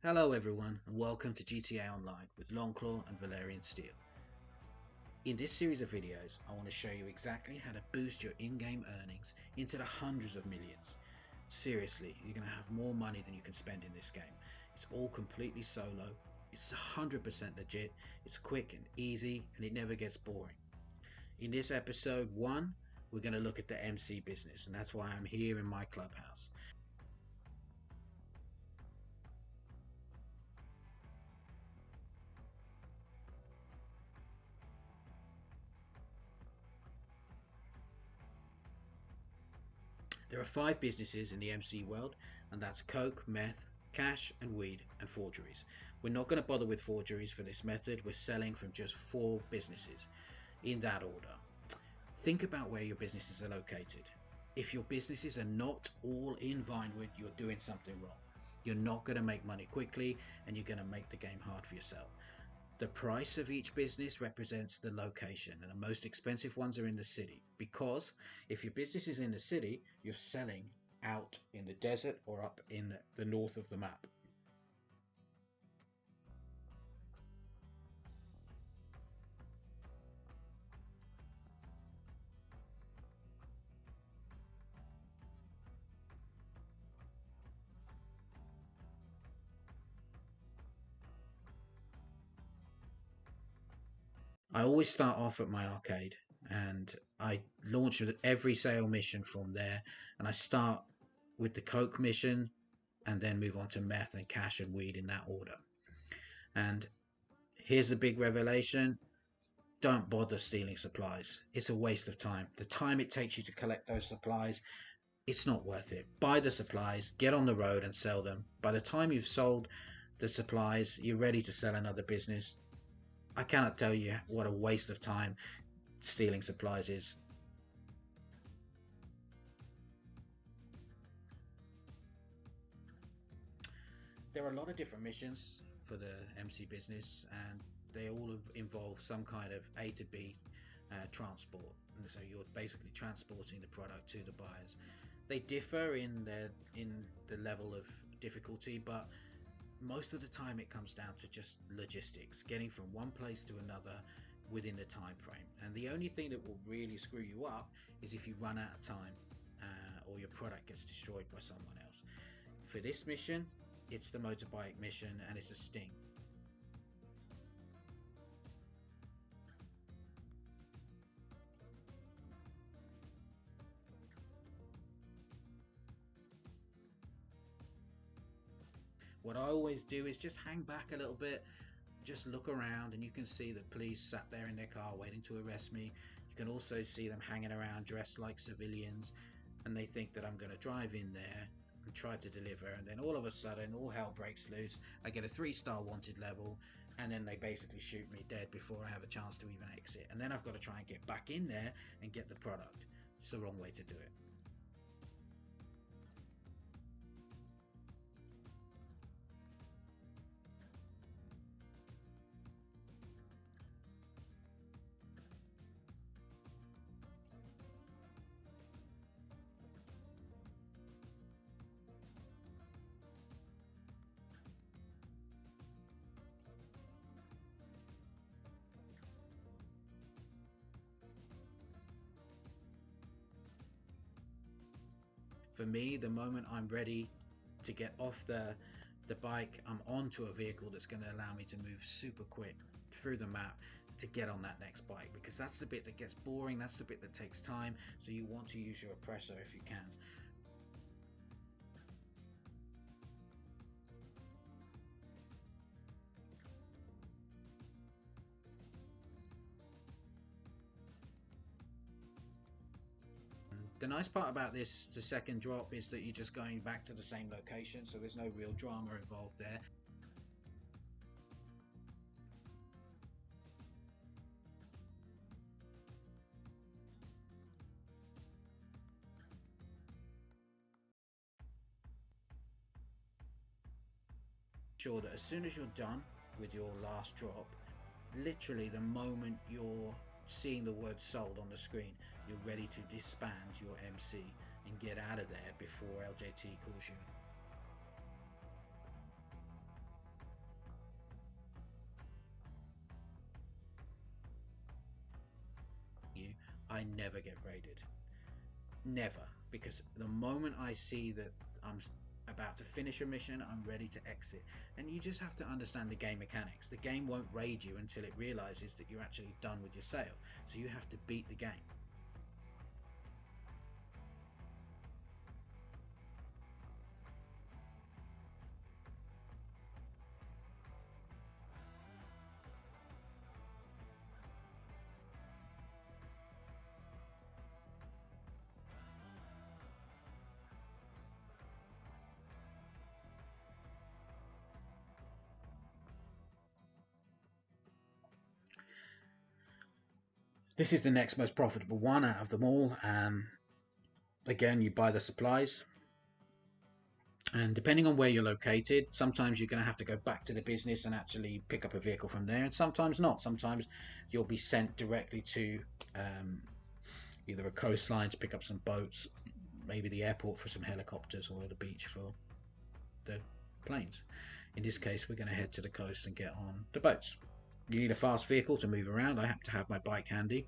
Hello everyone and welcome to GTA Online with Longclaw and Valyrian Steel. In this series of videos I want to show you exactly how to boost your in-game earnings into the hundreds of millions. Seriously, you're going to have more money than you can spend in this game. It's all completely solo, it's 100% legit, it's quick and easy, and it never gets boring. In this episode 1 we're going to look at the MC business, and that's why I'm here in my clubhouse. There are 5 businesses in the MC world, and that's coke, meth, cash and weed, and forgeries. We're not going to bother with forgeries for this method. We're selling from just 4 businesses in that order. Think about where your businesses are located. If your businesses are not all in Vinewood, you're doing something wrong. You're not going to make money quickly, and you're going to make the game hard for yourself. The price of each business represents the location, and the most expensive ones are in the city, because if your business is in the city, you're selling out in the desert or up in the north of the map. I always start off at my arcade, and I launch every sale mission from there, and I start with the coke mission and then move on to meth and cash and weed in that order. And here's the big revelation: don't bother stealing supplies. It's a waste of time. The time it takes you to collect those supplies, it's not worth it. Buy the supplies, get on the road and sell them. By the time you've sold the supplies, you're ready to sell another business. I cannot tell you what a waste of time stealing supplies is. There are a lot of different missions for the MC business, and they all involve some kind of A to B transport. And so you're basically transporting the product to the buyers. They differ in the level of difficulty, but most of the time it comes down to just logistics, getting from one place to another within the time frame. And the only thing that will really screw you up is if you run out of time or your product gets destroyed by someone else. For this mission, it's the motorbike mission, and it's a sting. What I always do is just hang back a little bit, just look around, and you can see the police sat there in their car waiting to arrest me. You can also see them hanging around dressed like civilians, and they think that I'm going to drive in there and try to deliver, and then all of a sudden all hell breaks loose. I get a 3-star wanted level, and then they basically shoot me dead before I have a chance to even exit, and then I've got to try and get back in there and get the product. It's the wrong way to do it. For me, the moment I'm ready to get off the bike, I'm onto a vehicle that's going to allow me to move super quick through the map to get on that next bike, because that's the bit that gets boring, that's the bit that takes time, so you want to use your oppressor if you can. The nice part about this, the second drop, is that you're just going back to the same location, so there's no real drama involved there. Sure that as soon as you're done with your last drop, literally the moment you're seeing the word sold on the screen, you're ready to disband your MC and get out of there before LJT calls you. I never get raided. Never. Because the moment I see that I'm about to finish a mission, I'm ready to exit. And you just have to understand the game mechanics. The game won't raid you until it realizes that you're actually done with your sale. So you have to beat the game. This is the next most profitable one out of them all. Again, you buy the supplies, and depending on where you're located, sometimes you're going to have to go back to the business and actually pick up a vehicle from there, and sometimes not. Sometimes you'll be sent directly to either a coastline to pick up some boats, maybe the airport for some helicopters, or the beach for the planes. In this case, we're going to head to the coast and get on the boats. You need a fast vehicle to move around. I happen to have my bike handy.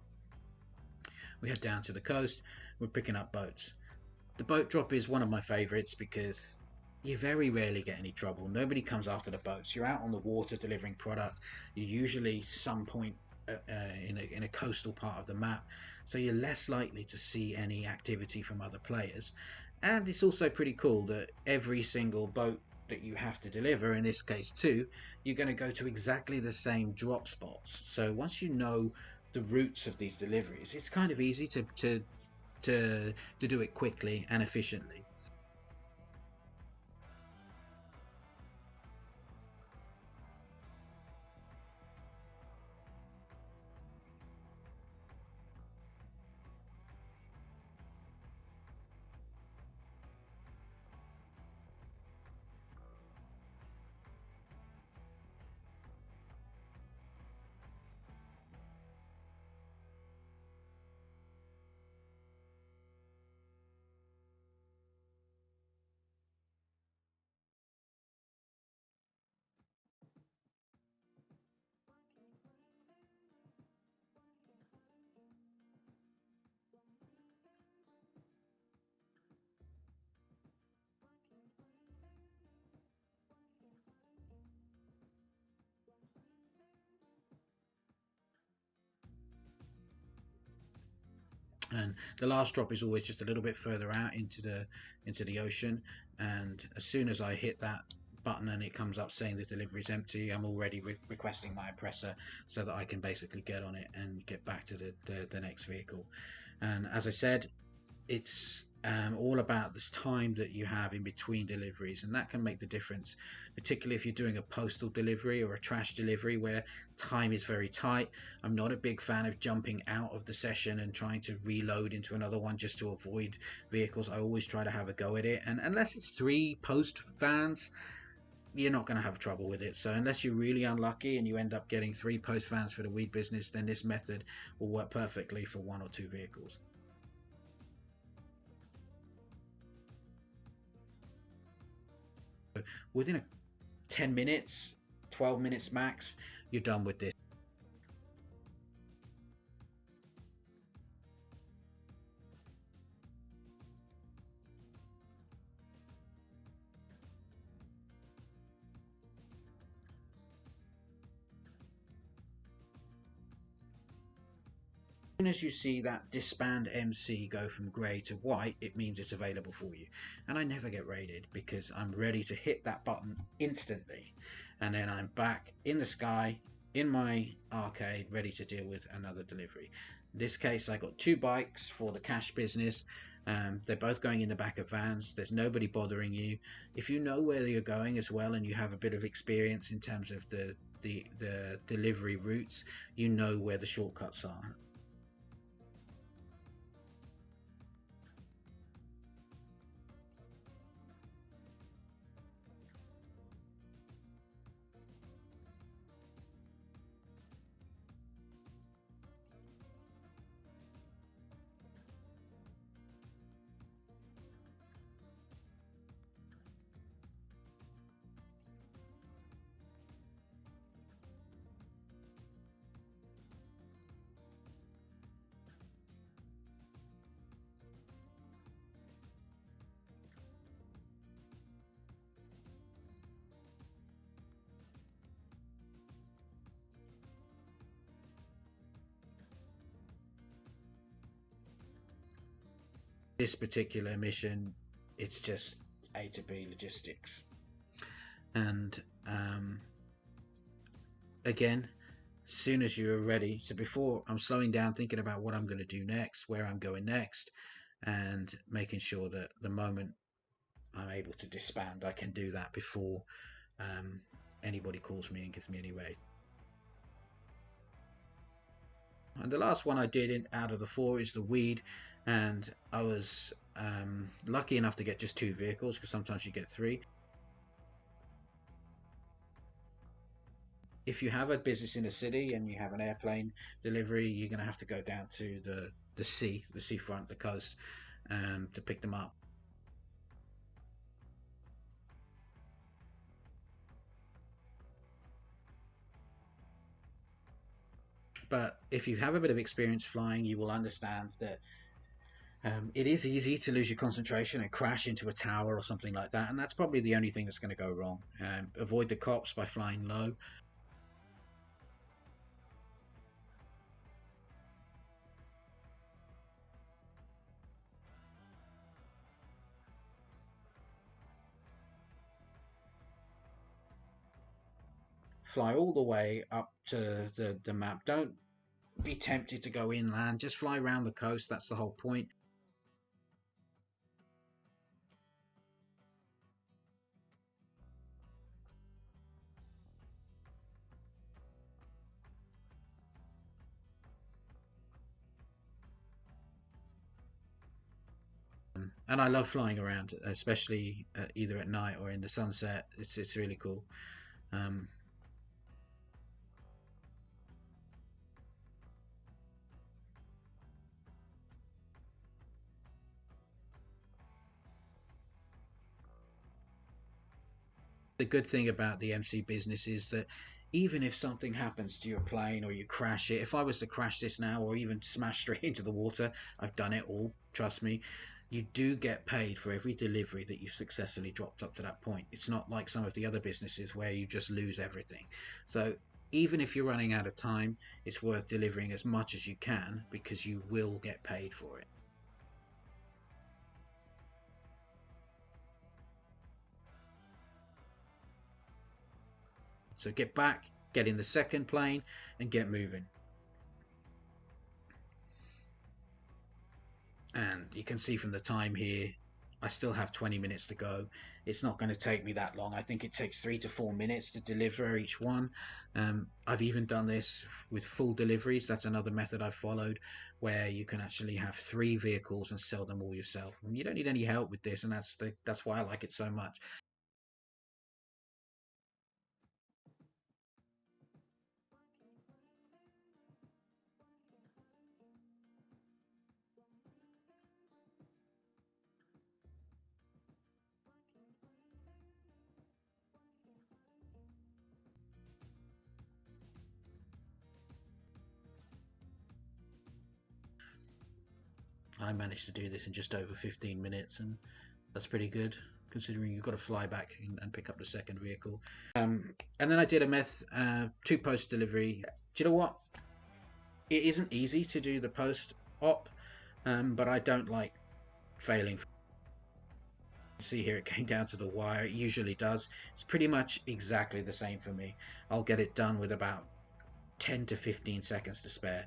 We head down to the coast. We're picking up boats. The boat drop is one of my favorites because you very rarely get any trouble. Nobody comes after the boats. You're out on the water delivering product. You're usually some point in a coastal part of the map, so you're less likely to see any activity from other players. And it's also pretty cool that every single boat that you have to deliver, in this case two, you're going to go to exactly the same drop spots. So once you know the routes of these deliveries, it's kind of easy to do it quickly and efficiently. And the last drop is always just a little bit further out into the ocean, and as soon as I hit that button and it comes up saying the delivery is empty, I'm already requesting my oppressor so that I can basically get on it and get back to the next vehicle. And as I said, it's all about this time that you have in between deliveries, and that can make the difference, particularly if you're doing a postal delivery or a trash delivery where time is very tight. I'm not a big fan of jumping out of the session and trying to reload into another one just to avoid vehicles. I always try to have a go at it, and unless it's 3 post vans, you're not going to have trouble with it. So unless you're really unlucky and you end up getting 3 post vans for the weed business, then this method will work perfectly for 1 or 2 vehicles. Within 10 minutes, 12 minutes max, you're done with this. As soon as you see that disband MC go from grey to white, it means it's available for you. And I never get raided because I'm ready to hit that button instantly, and then I'm back in the sky in my arcade ready to deal with another delivery. In this case, I got 2 bikes for the cash business. They're both going in the back of vans. There's nobody bothering you. If you know where you're going as well and you have a bit of experience in terms of the delivery routes, you know where the shortcuts are. this particular mission, it's just A to B logistics. And again, as soon as you're ready, so before I'm slowing down, thinking about what I'm going to do next, where I'm going next, and making sure that the moment I'm able to disband, I can do that before anybody calls me and gives me any way. And the last one I did out of the 4 is the weed, and I was lucky enough to get just 2 vehicles, because sometimes you get 3. If you have a business in a city and you have an airplane delivery, you're going to have to go down to the seafront, the coast, to pick them up. But if you have a bit of experience flying, you will understand that it is easy to lose your concentration and crash into a tower or something like that, and that's probably the only thing that's going to go wrong. Avoid the cops by flying low. Fly all the way up to the map. Don't be tempted to go inland. Just fly around the coast. That's the whole point. And I love flying around, especially either at night or in the sunset. It's really cool. The good thing about the MC business is that even if something happens to your plane or you crash it, if I was to crash this now or even smash straight into the water, I've done it all, trust me, you do get paid for every delivery that you've successfully dropped up to that point. It's not like some of the other businesses where you just lose everything. So even if you're running out of time, it's worth delivering as much as you can, because you will get paid for it. So get back, get in the second plane, and get moving. And you can see from the time here, I still have 20 minutes to go. It's not going to take me that long. I think it takes 3 to 4 minutes to deliver each one. I've even done this with full deliveries. That's another method I've followed, where you can actually have 3 vehicles and sell them all yourself. And you don't need any help with this, and that's why I like it so much. I managed to do this in just over 15 minutes, and that's pretty good considering you've got to fly back and pick up the second vehicle. And then I did a 2 post delivery. Do you know what? It isn't easy to do the post op, but I don't like failing. See here, it came down to the wire. It usually does. It's pretty much exactly the same for me. I'll get it done with about 10 to 15 seconds to spare.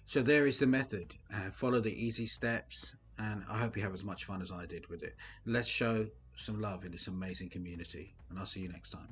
So there is the method. Follow the easy steps, and I hope you have as much fun as I did with it. Let's show some love in this amazing community, and I'll see you next time.